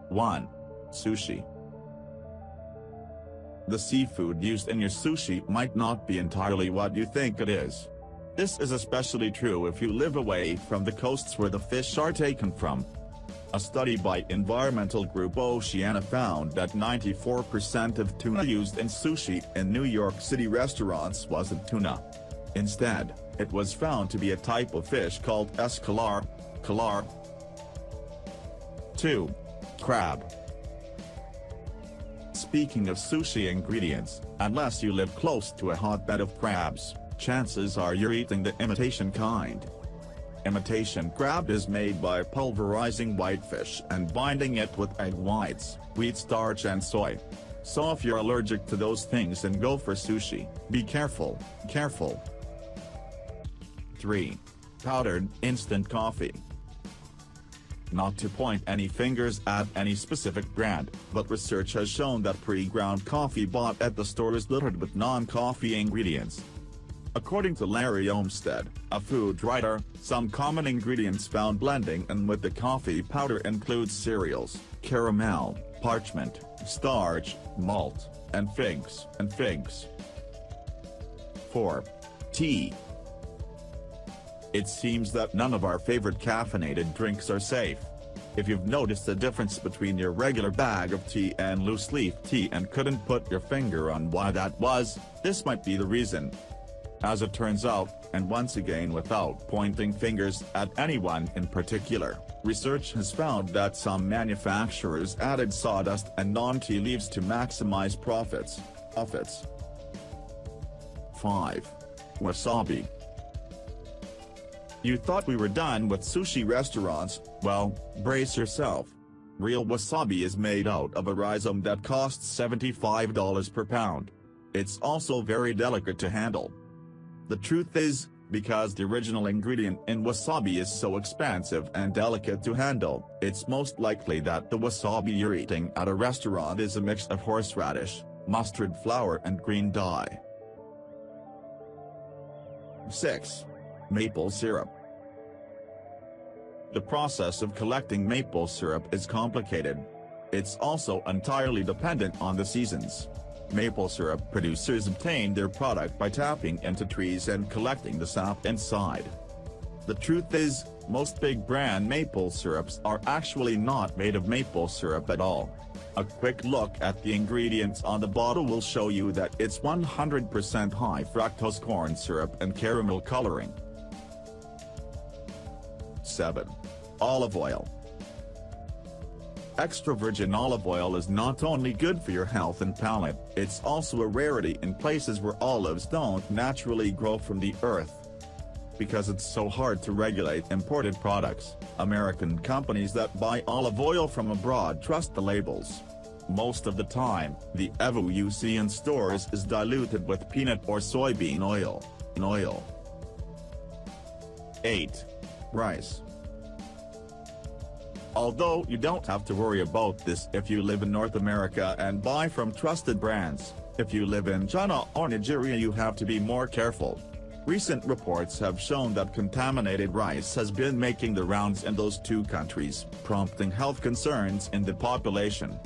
1. Sushi. The seafood used in your sushi might not be entirely what you think it is. This is especially true if you live away from the coasts where the fish are taken from. A study by environmental group Oceana found that 94% of tuna used in sushi in New York City restaurants wasn't tuna. Instead, it was found to be a type of fish called escolar. 2. Crab. Speaking of sushi ingredients, unless you live close to a hotbed of crabs, chances are you're eating the imitation kind. Imitation crab is made by pulverizing whitefish and binding it with egg whites, wheat starch and soy. So if you're allergic to those things and go for sushi, be careful. 3. Powdered instant coffee. Not to point any fingers at any specific brand, but research has shown that pre-ground coffee bought at the store is littered with non-coffee ingredients. According to Larry Olmsted, a food writer, some common ingredients found blending in with the coffee powder include cereals, caramel, parchment, starch, malt, and figs. 4. Tea. It seems that none of our favorite caffeinated drinks are safe. If you've noticed the difference between your regular bag of tea and loose-leaf tea and couldn't put your finger on why that was, this might be the reason. As it turns out, and once again without pointing fingers at anyone in particular, research has found that some manufacturers added sawdust and non-tea leaves to maximize profits. 5. Wasabi. You thought we were done with sushi restaurants? Well, brace yourself. Real wasabi is made out of a rhizome that costs $75 per pound. It's also very delicate to handle. The truth is, because the original ingredient in wasabi is so expensive and delicate to handle, it's most likely that the wasabi you're eating at a restaurant is a mix of horseradish, mustard flour and green dye. 6. Maple syrup. The process of collecting maple syrup is complicated. It's also entirely dependent on the seasons. Maple syrup producers obtain their product by tapping into trees and collecting the sap inside. The truth is, most big brand maple syrups are actually not made of maple syrup at all. A quick look at the ingredients on the bottle will show you that it's 100% high fructose corn syrup and caramel coloring. 7. Olive oil. Extra virgin olive oil is not only good for your health and palate, it's also a rarity in places where olives don't naturally grow from the earth. Because it's so hard to regulate imported products, American companies that buy olive oil from abroad trust the labels. Most of the time, the EVA you see in stores is diluted with peanut or soybean oil. 8. Rice. Although you don't have to worry about this if you live in North America and buy from trusted brands, if you live in China or Nigeria you have to be more careful. Recent reports have shown that contaminated rice has been making the rounds in those two countries, prompting health concerns in the population.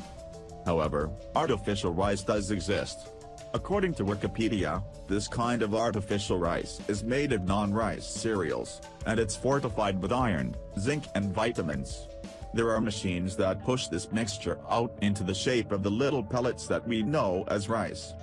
However, artificial rice does exist. According to Wikipedia, this kind of artificial rice is made of non-rice cereals, and it's fortified with iron, zinc and vitamins. There are machines that push this mixture out into the shape of the little pellets that we know as rice.